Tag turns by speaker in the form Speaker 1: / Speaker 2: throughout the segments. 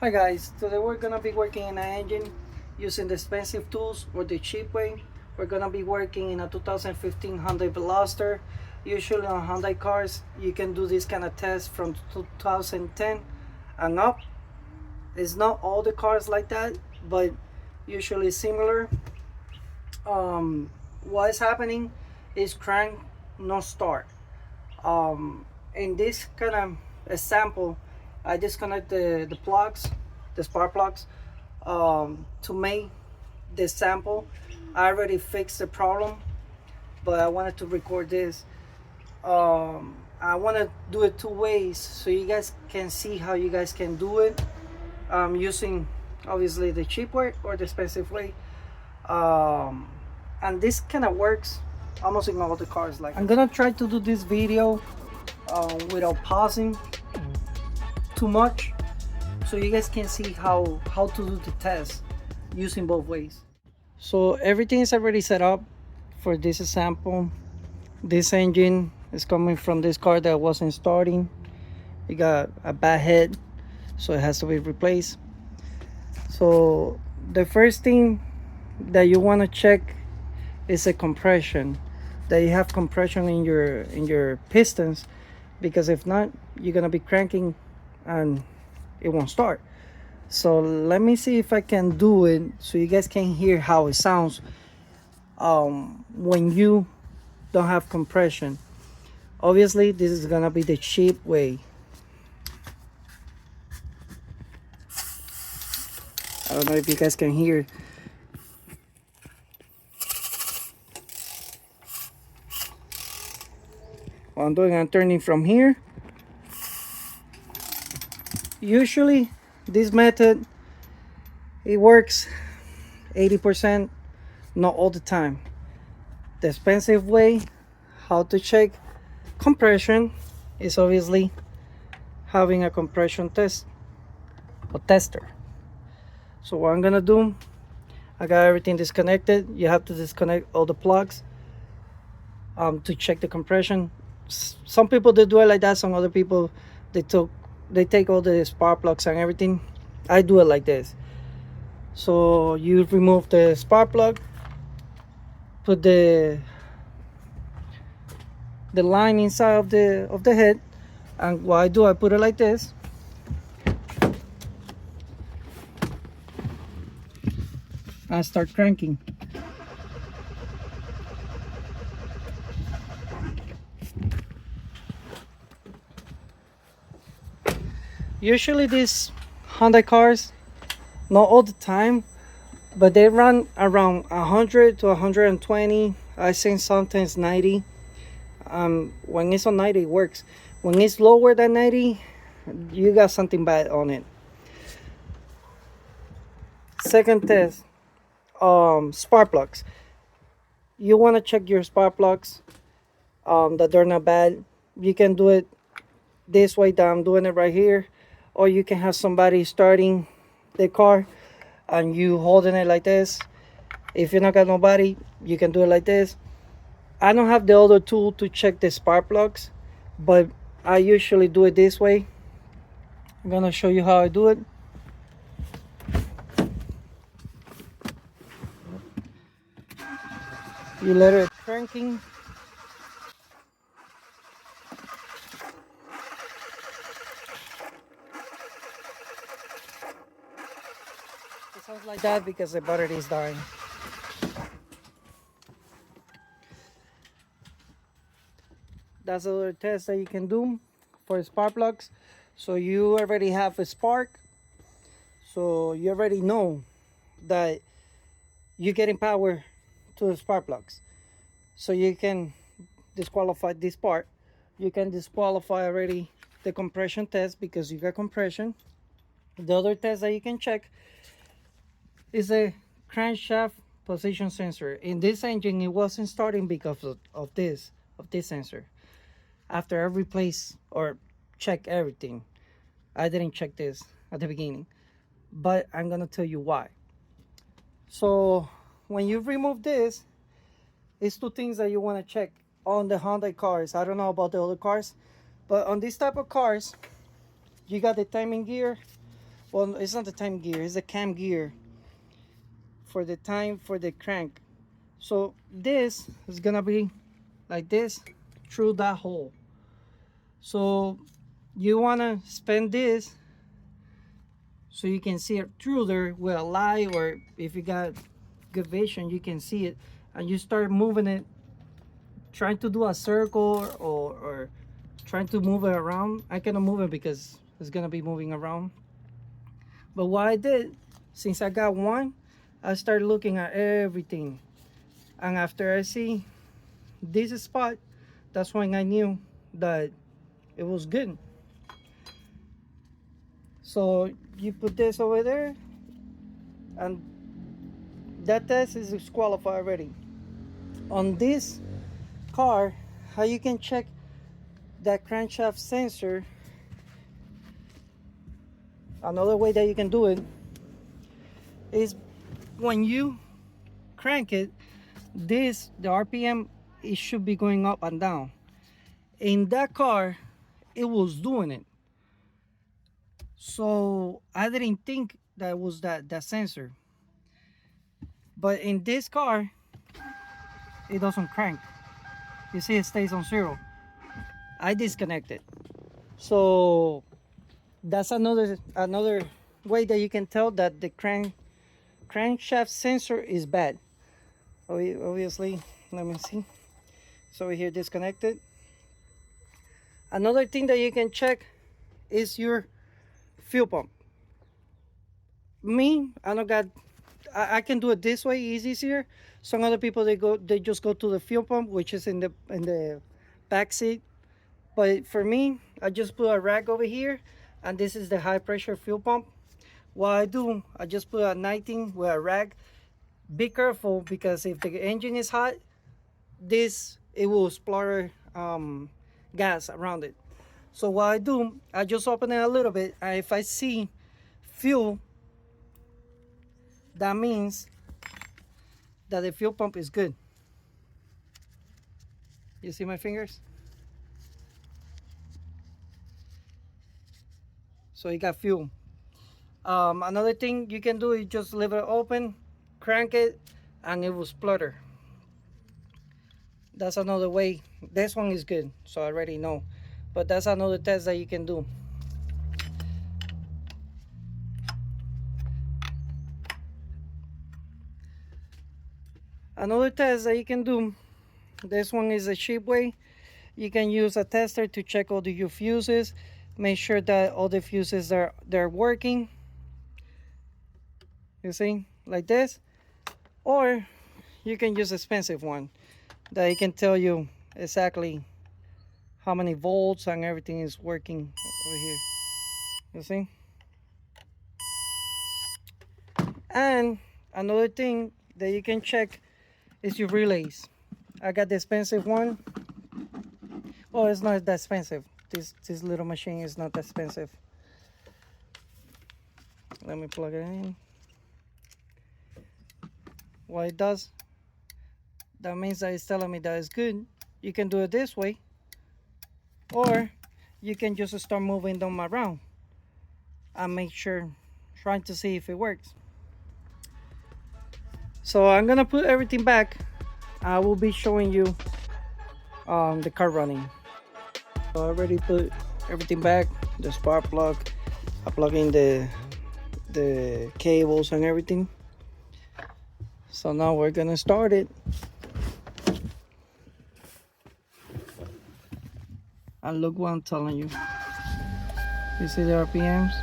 Speaker 1: Hi guys, today we're gonna be working in an engine using the expensive tools or the cheap way. We're gonna be working in a 2015 Hyundai Veloster. Usually on Hyundai cars, you can do this kind of test from 2010 and up. It's not all the cars like that, but usually similar. What is happening is crank no start. In this kind of example, I disconnect the plugs, the spark plugs, to make the sample. I already fixed the problem, but I wanted to record this. I want to do it two ways so you guys can see how you guys can do it, using obviously the cheap way or the expensive way. And this kind of works almost in all the cars. Like, I'm gonna try to do this video without pausing too much so you guys can see how to do the test using both ways. So everything is already set up for this example. This engine is coming from this car that wasn't starting. It got a bad head, so it has to be replaced. So the first thing that you want to check is a compression, that you have compression in your pistons, because if not, you're gonna be cranking and it won't start. So let me see if I can do it so you guys can hear how it sounds when you don't have compression. Obviously this is gonna be the cheap way. I don't know if you guys can hear. What I'm doing, I'm turning from here. Usually this method, it works 80%, not all the time. The expensive way, how to check compression, is obviously having a compression test or tester. So what I'm gonna do, I got everything disconnected. You have to disconnect all the plugs to check the compression. Some people they do it like that. Some other people they take all the spark plugs and everything. I do it like this. So you remove the spark plug, put the line inside of the head, and what I do, I put it like this. I start cranking. Usually these Hyundai cars, not all the time, but they run around 100 to 120. I think sometimes 90. When it's on 90, it works. When it's lower than 90, you got something bad on it. Second test, spark plugs. You want to check your spark plugs, that they're not bad. You can do it this way that I'm doing it right here, or you can have somebody starting the car and you holding it like this. If you not got nobody, you can do it like this. I don't have the other tool to check the spark plugs, but I usually do it this way. I'm gonna show you how I do it. You let it cranking. It sounds like that because the battery is dying. That's another test that you can do for spark plugs. So you already have a spark, so you already know that you're getting power to the spark plugs, so you can disqualify this part. You can disqualify already the compression test because you got compression. The other test that you can check is a crankshaft position sensor. In this engine, it wasn't starting because of this sensor. After I replace or check everything, I didn't check this at the beginning, but I'm gonna tell you why. So when you remove this, it's two things that you want to check on the Hyundai cars. I don't know about the other cars, but on this type of cars, you got the timing gear, Well, it's not the time gear, it's the cam gear for the time for the crank. So this is gonna be like this through that hole. So you wanna spin this so you can see it through there with a light, or if you got good vision you can see it, and you start moving it, trying to do a circle or trying to move it around. I cannot move it because it's gonna be moving around. But what I did, since I got one, I started looking at everything, and after I see this spot, that's when I knew that it was good. So you put this over there, and that test is disqualified already. On this car, how you can check that crankshaft sensor, another way that you can do it is when you crank it, the RPM, it should be going up and down. In that car, it was doing it. So I didn't think that was that sensor. But in this car, it doesn't crank. You see, it stays on 0. I disconnected. So that's another way that you can tell that the crankshaft sensor is bad. Obviously, let me see. So here, disconnected. Another thing that you can check is your fuel pump. Me, I can do it this way, easier. Some other people, they just go to the fuel pump, which is in the back seat. But for me, I just put a rag over here, and this is the high pressure fuel pump. What I do, I just put a 19 with a rag. Be careful, because if the engine is hot, it will splatter gas around it. So what I do, I just open it a little bit, and if I see fuel, that means that the fuel pump is good. You see my fingers? So you got fuel. Another thing you can do is just leave it open, crank it, and it will splutter. That's another way. This one is good, so I already know. But that's another test that you can do. Another test that you can do, this one is a cheap way. You can use a tester to check all your fuses. Make sure that all the fuses they're working. You see, like this. Or you can use an expensive one that it can tell you exactly how many volts and everything is working over here. You see? And another thing that you can check is your relays. I got the expensive one. Oh, it's not that expensive. This little machine is not that expensive. Let me plug it in. What it does, that means that it's telling me that it's good. You can do it this way, or you can just start moving them around and make sure, trying to see if it works. So I'm gonna put everything back. I will be showing you the car running. So I already put everything back, the spark plug. I plug in the cables and everything. So now we're gonna start it. And look what I'm telling you. You see the RPMs?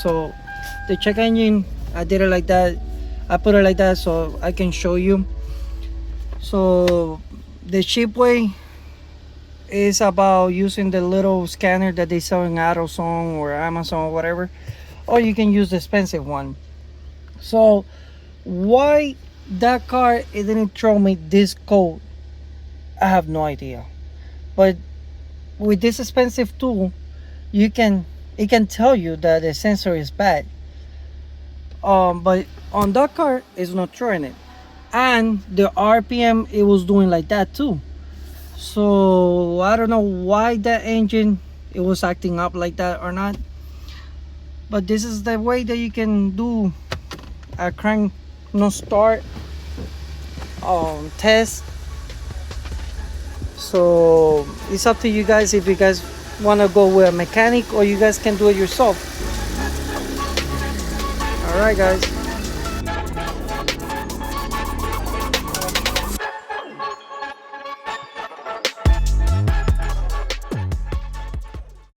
Speaker 1: So the check engine, I did it like that. I put it like that so I can show you. So the cheap way is about using the little scanner that they sell in AutoZone or Amazon or whatever, or you can use the expensive one. So why that car it didn't throw me this code, I have no idea. But with this expensive tool, it can tell you that the sensor is bad. But on that car, it's not throwing it, and the RPM it was doing like that too. So I don't know why that engine it was acting up like that or not. But this is the way that you can do a crank no start test. So it's up to you guys if you guys want to go with a mechanic, or you guys can do it yourself. All right, guys.